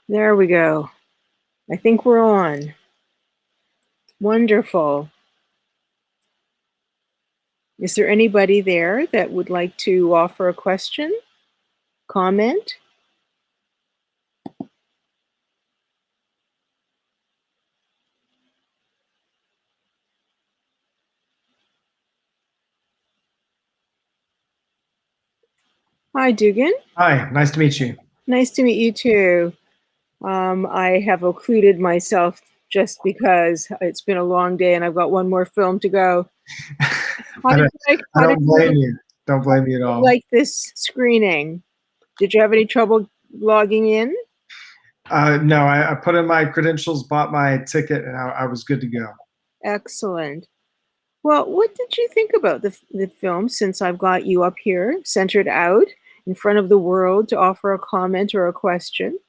There we go. I think we're on. Wonderful. Is there anybody there that would like to offer a question, comment? Hi, Dugan. Hi, nice to meet you. Nice to meet you too. I have occluded myself just because it's been a long day and I've got one more film to go. How did I don't blame you. Don't blame me at all. Like this screening? Did you have any trouble logging in? No, I put in my credentials, bought my ticket, and I was good to go. Excellent. Well, what did you think about the film since I've got you up here, centered out in front of the world to offer a comment or a question?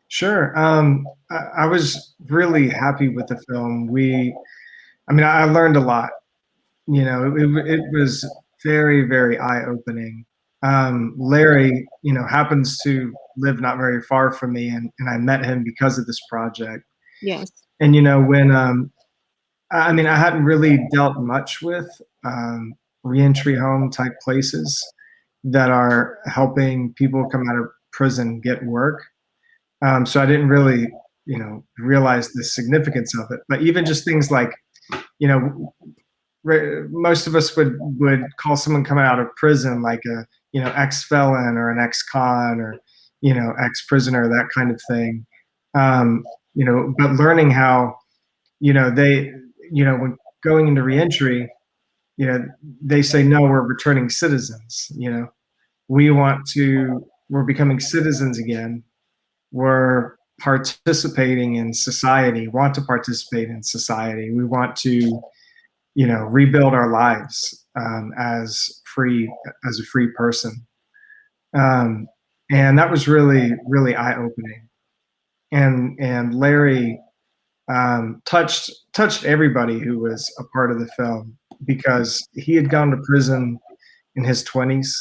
Sure. I was really happy with the film. I learned a lot. It was very, very eye-opening. Larry, happens to live not very far from me, and I met him because of this project. Yes. And when I hadn't really dealt much with reentry home type places that are helping people come out of prison get work. So I didn't really, realize the significance of it. But even just things like, you know, most of us would call someone coming out of prison like a, ex-felon or an ex-con or, ex-prisoner, that kind of thing. But learning how, they, when going into reentry, they say, no, we're returning citizens. We're becoming citizens again. We're participating in society, want to participate in society. We want to, rebuild our lives as a free person. Um, and that was really, really eye-opening. And Larry touched everybody who was a part of the film because he had gone to prison in his 20s,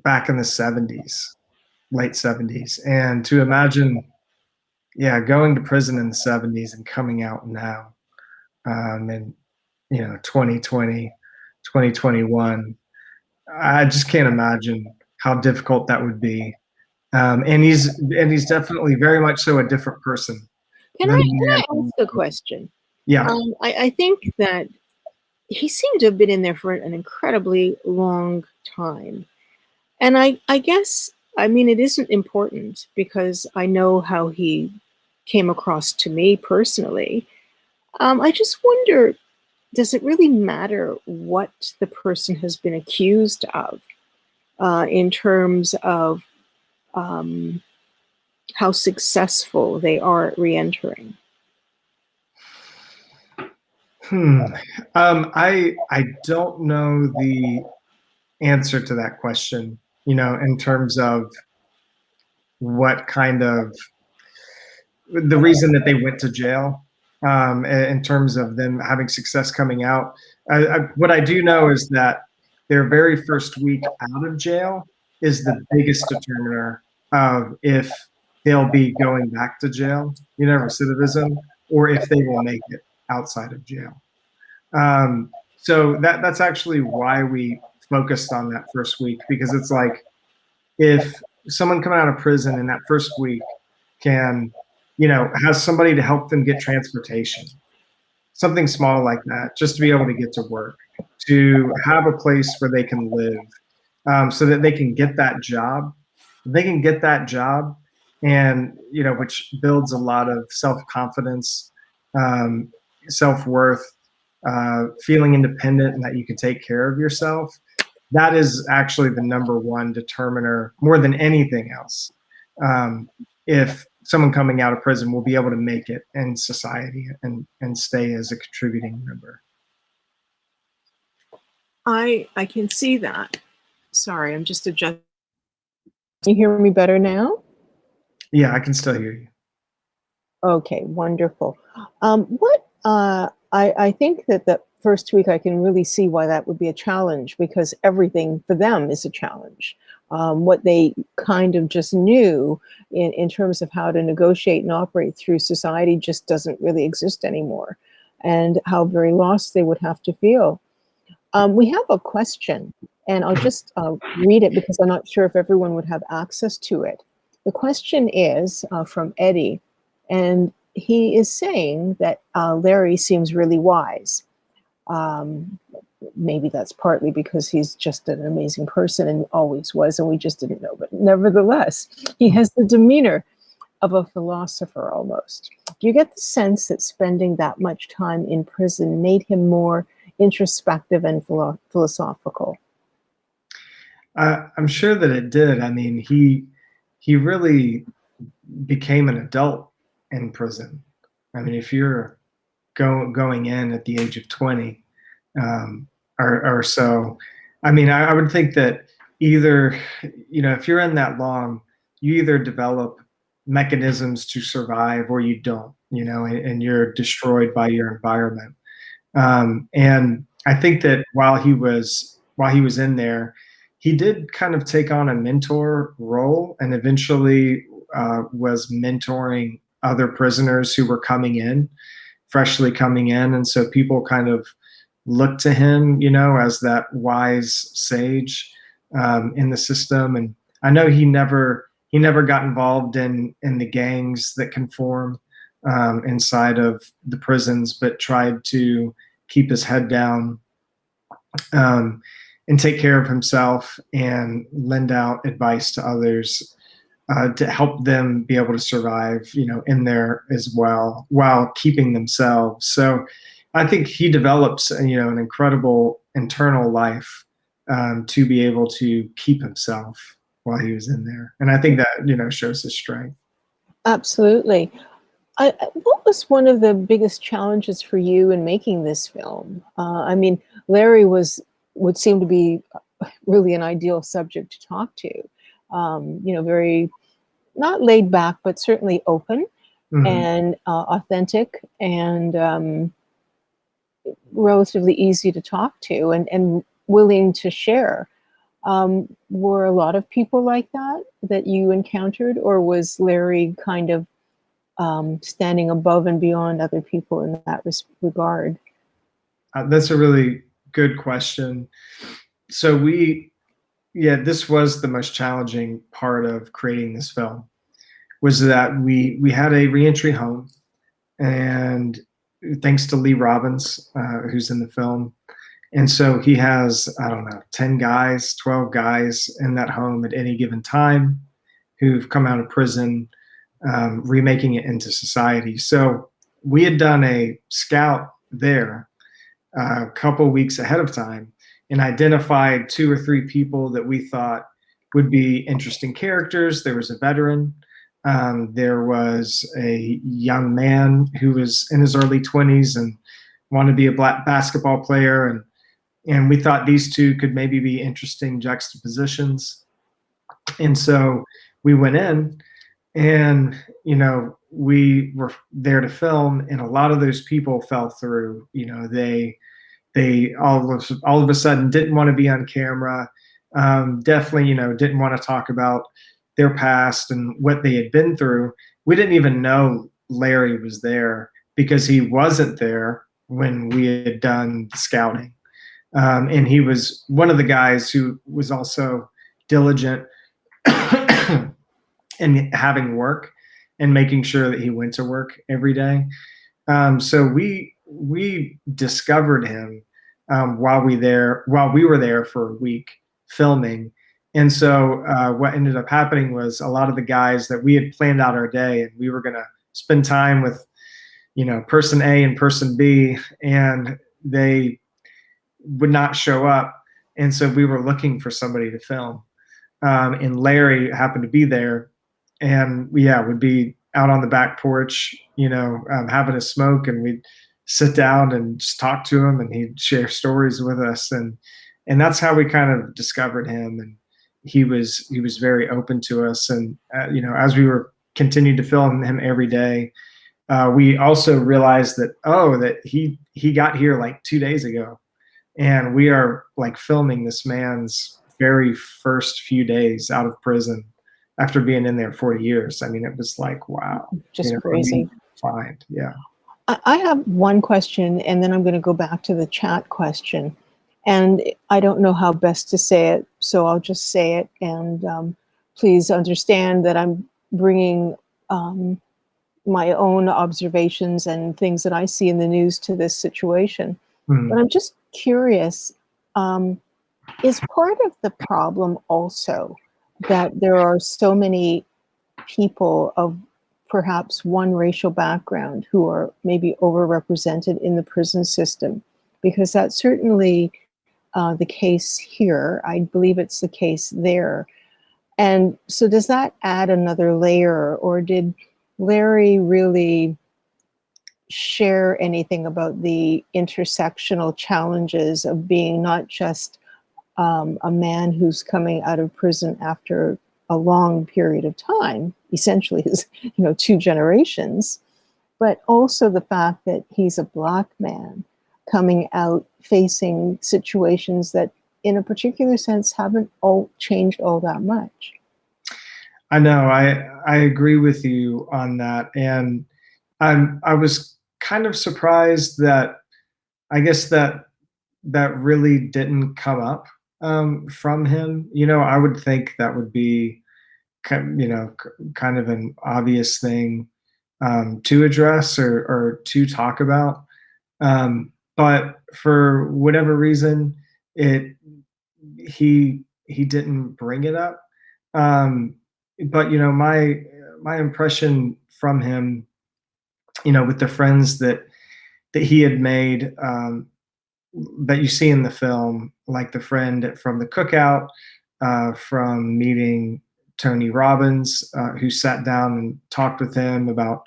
back in the 70s, late 70s. And to imagine, yeah, going to prison in the 70s and coming out now, in 2020, 2021, I just can't imagine how difficult that would be. And he's definitely very much so a different person. Can I ask a question? Yeah. I think that he seemed to have been in there for an incredibly long time. And I guess, I mean, it isn't important because I know how he came across to me personally. I just wonder, does it really matter what the person has been accused of in terms of um, how successful they are at reentering? I don't know the answer to that question, in terms of what kind of the reason that they went to jail, in terms of them having success coming out. What I do know is that their very first week out of jail is the biggest determiner of if they'll be going back to jail, recidivism, or if they will make it outside of jail. So that's actually why we focused on that first week, because it's like if someone coming out of prison in that first week can, has somebody to help them get transportation, something small like that, just to be able to get to work, to have a place where they can live, so that they can get that job. They can get that job, and which builds a lot of self-confidence, self-worth, feeling independent and that you can take care of yourself. That is actually the number one determiner, more than anything else. If someone coming out of prison will be able to make it in society and stay as a contributing member. I can see that. Sorry, I'm just adjusting. Can you hear me better now? Yeah, I can still hear you. Okay, wonderful. I think that the first week I can really see why that would be a challenge because everything for them is a challenge. what they kind of just knew in terms of how to negotiate and operate through society just doesn't really exist anymore, and how very lost they would have to feel. We have a question, and I'll just read it because I'm not sure if everyone would have access to it. The question is from Eddie, and he is saying that Larry seems really wise. Um, Maybe that's partly because he's just an amazing person and always was, and we just didn't know. But nevertheless, he has the demeanor of a philosopher almost. Do you get the sense that spending that much time in prison made him more introspective and philosophical? I'm sure that it did. I mean, he really became an adult in prison. I mean, if you're going in at the age of 20 or so, I mean, I would think that either, if you're in that long, you either develop mechanisms to survive or you don't, and you're destroyed by your environment. And I think that while he was in there, he did kind of take on a mentor role, and eventually was mentoring other prisoners who were freshly coming in, and so people kind of looked to him, as that wise sage in the system. And I know he never got involved in the gangs that can form inside of the prisons, but tried to keep his head down, um, and take care of himself and lend out advice to others to help them be able to survive, in there as well while keeping themselves. So I think he develops, an incredible internal life to be able to keep himself while he was in there. And I think that, shows his strength. Absolutely. What was one of the biggest challenges for you in making this film? I mean, Larry would seem to be really an ideal subject to talk to. Very not laid back, but certainly open Mhm. and authentic and relatively easy to talk to and willing to share. Were a lot of people like that you encountered, or was Larry kind of standing above and beyond other people in that regard? That's a really good question. So yeah, this was the most challenging part of creating this film, was that we had a reentry home, and thanks to Lee Robbins, who's in the film, and so he has, I don't know, 10 guys, 12 guys in that home at any given time who've come out of prison, remaking it into society. So we had done a scout there a couple weeks ahead of time and identified 2 or 3 people that we thought would be interesting characters. There was a veteran. There was a young man who was in his early 20s and wanted to be a black basketball player, and we thought these two could maybe be interesting juxtapositions. And so we went in, and we were there to film, and a lot of those people fell through. They all of a sudden didn't want to be on camera. Definitely, didn't want to talk about their past and what they had been through. We didn't even know Larry was there because he wasn't there when we had done the scouting. And he was one of the guys who was also diligent in having work and making sure that he went to work every day. So we discovered him while we were there for a week filming. And so what ended up happening was a lot of the guys that we had planned out our day, and we were going to spend time with, person A and person B, and they would not show up. And so we were looking for somebody to film. And Larry happened to be there, and yeah, would be out on the back porch, having a smoke, and we'd sit down and just talk to him, and he'd share stories with us, and that's how we kind of discovered him. And he was very open to us, and as we were continued to film him every day, we also realized that he got here like 2 days ago, and we are like filming this man's very first few days out of prison after being in there 40 years. I mean, it was like, wow, Just what do you crazy. find? Yeah. I have one question, and then I'm going to go back to the chat question. And I don't know how best to say it, so I'll just say it. And please understand that I'm bringing my own observations and things that I see in the news to this situation. But Mhm. I'm just curious, is part of the problem also that there are so many people of perhaps one racial background who are maybe overrepresented in the prison system? Because that's certainly the case here. I believe it's the case there. And so, does that add another layer, or did Larry really share anything about the intersectional challenges of being not just a man who's coming out of prison after a long period of time, essentially his, 2 generations, but also the fact that he's a Black man coming out facing situations that, in a particular sense, haven't all changed all that much. I know. I agree with you on that, and I was kind of surprised that I guess that really didn't come up from him. I would think that would be kind of an obvious thing to address or to talk about. But for whatever reason, it he didn't bring it up. Um, but my impression from him, with the friends that he had made, that you see in the film, like the friend from the cookout, from meeting Tony Robbins, who sat down and talked with him about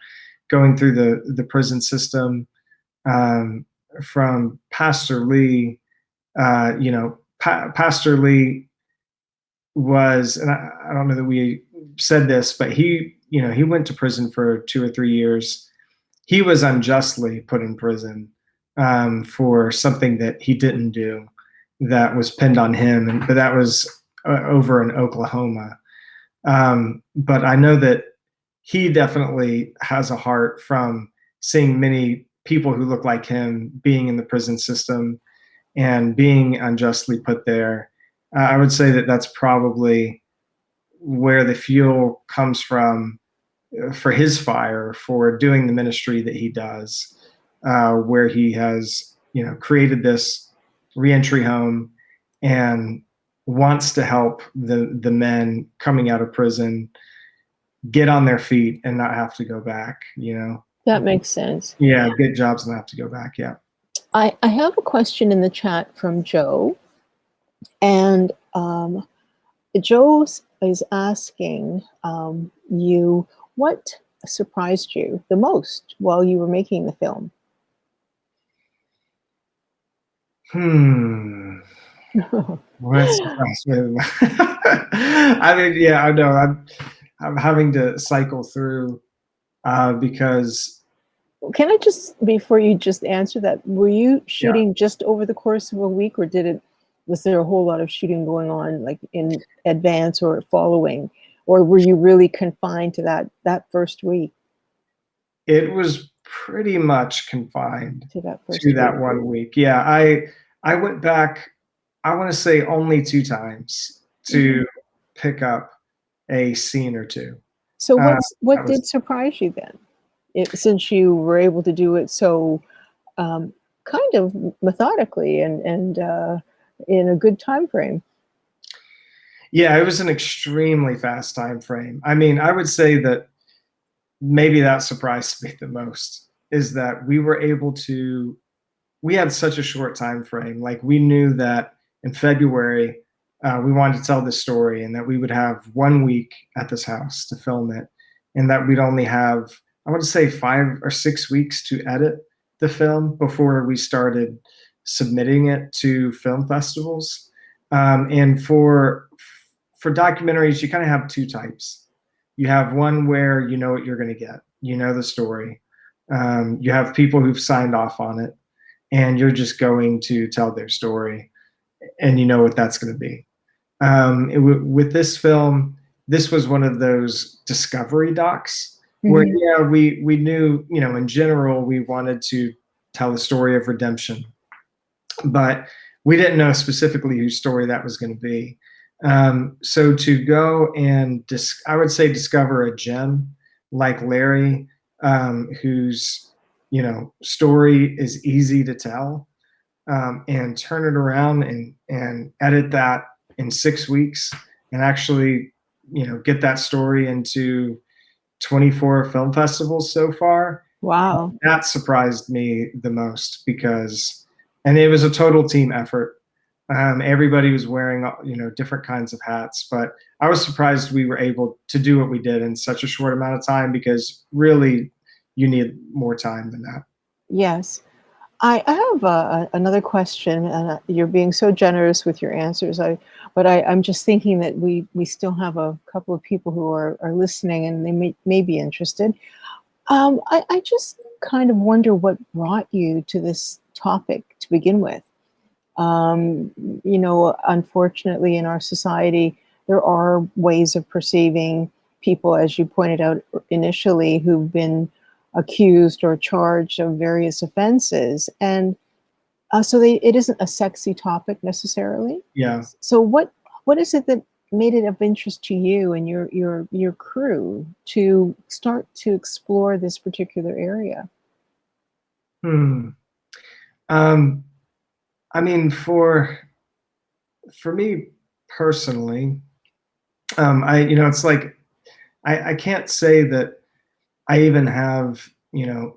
going through the prison system, um, from Pastor Lee. Pastor Lee was, and I don't know that we said this, but he went to prison for 2 or 3 years. He was unjustly put in prison for something that he didn't do, that was pinned on him, but that was over in Oklahoma. But I know that he definitely has a heart from seeing many people who look like him being in the prison system and being unjustly put there. I would say that that's probably where the fuel comes from for his fire for doing the ministry that he does, where he has created this reentry home and wants to help the men coming out of prison get on their feet and not have to go back. That makes sense. Yeah, get jobs and not have to go back. Yeah. I have a question in the chat from Joe, and Joe is asking you what surprised you the most while you were making the film. What surprised me the most? I mean, yeah, I know. I'm having to cycle through because Can I just, before you just answer that, were you yeah, shooting just over the course of a week, or was there a whole lot of shooting going on, like in advance or following, or were you really confined to that first week? it was pretty much confined To that to first week. that one week. Yeah, I went back, I want to say only 2 times Mhm. to pick up a scene or two. So Uh, what that was did surprise you then? Since you were able to do it so kind of methodically and in a good time frame. Yeah, it was an extremely fast time frame. I mean, I would say that maybe that surprised me the most is that we had such a short time frame. Like, we knew that in February we wanted to tell this story, and that we would have 1 week at this house to film it, and that we'd only have, I want to say, 5 or 6 weeks to edit the film before we started submitting it to film festivals. And for documentaries, you kind of have two types. You have one where you know what you're going to get, you know the story. You have people who've signed off on it, and you're just going to tell their story, and you know what that's going to be. With this film, this was one of those discovery docs where, Mhm. yeah, we knew, in general, we wanted to tell a story of redemption, but we didn't know specifically whose story that was going to be. So to go and I would say discover a gem like Larry, whose story is easy to tell, and turn it around and edit that in 6 weeks, and actually get that story into 24 film festivals so far. Wow. That surprised me the most, because and it was a total team effort. Everybody was wearing different kinds of hats, but I was surprised we were able to do what we did in such a short amount of time, because really you need more time than that. Yes. I have another question, and you're being so generous with your answers. I'm just thinking that we still have a couple of people who are listening, and they may be interested. I just kind of wonder what brought you to this topic to begin with. Um, Unfortunately, in our society, there are ways of perceiving people, as you pointed out initially, who've been accused or charged of various offenses, and it isn't a sexy topic necessarily. Yeah. So what is it that made it of interest to you and your crew to start to explore this particular area? Hmm. Um, I mean, for me personally, it's like I can't say that I even have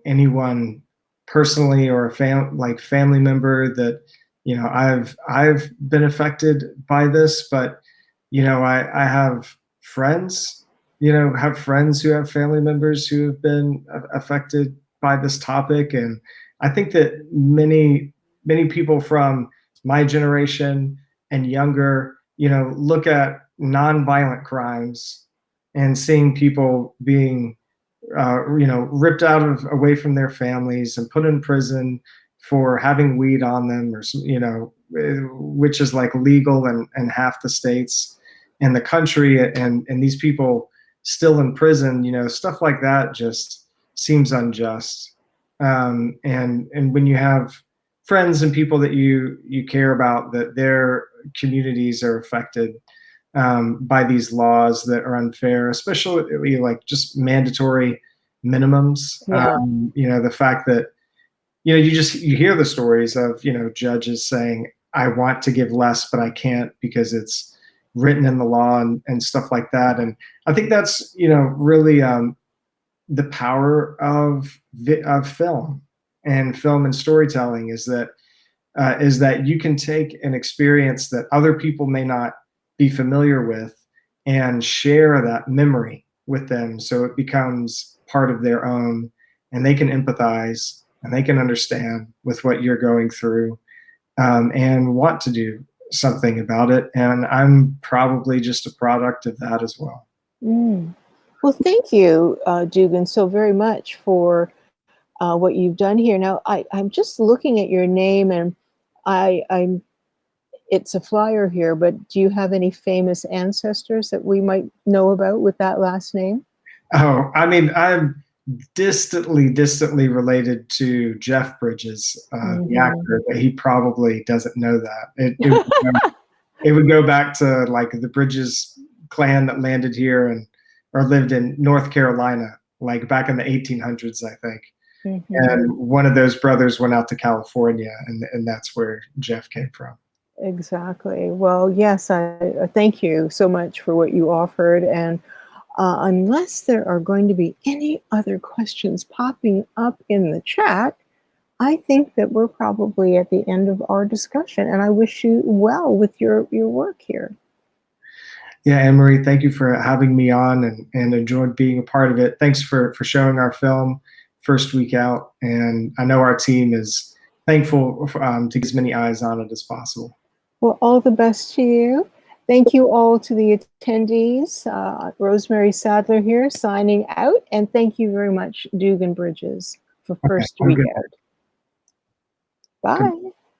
anyone personally, or like family member that I've been affected by this, but I have friends, have friends who have family members who have been affected by this topic, and I think that many people from my generation and younger, look at nonviolent crimes and seeing people being ripped out of away from their families and put in prison for having weed on them, or which is like legal in half the states in the country, and these people still in prison. Stuff like that just seems unjust. And when you have friends and people that you care about, that their communities are affected by these laws that are unfair, especially like just mandatory minimums. Yeah. The fact that you hear the stories of judges saying, "I want to give less, but I can't because it's written in the law," and stuff like that. And I think that's really the power of film and storytelling, is that you can take an experience that other people may not be familiar with and share that memory with them, so it becomes part of their own, and they can empathize and they can understand with what you're going through, and want to do something about it. And I'm probably just a product of that as well. Mm. Well, thank you, Dugan, so very much for what you've done here. Now, I'm just looking at your name, and I'm it's a flyer here, but do you have any famous ancestors that we might know about with that last name? Oh, I mean, I'm distantly related to Jeff Bridges, the Mhm. actor, but he probably doesn't know that. It would go back to like the Bridges clan that landed here and or lived in North Carolina, like back in the 1800s, I think. Mhm. And one of those brothers went out to California, and that's where Jeff came from. Exactly. Well, yes, I thank you so much for what you offered. And unless there are going to be any other questions popping up in the chat, I think that we're probably at the end of our discussion. And I wish you well with your work here. Yeah, Anne Marie, thank you for having me on, and enjoyed being a part of it. Thanks for showing our film first week out, and I know our team is thankful to get as many eyes on it as possible. Well, all the best to you. Thank you all to the attendees. Rosemary Sadler here signing out. And thank you very much, Dugan Bridges, for Okay, first I'm week good. out. Bye.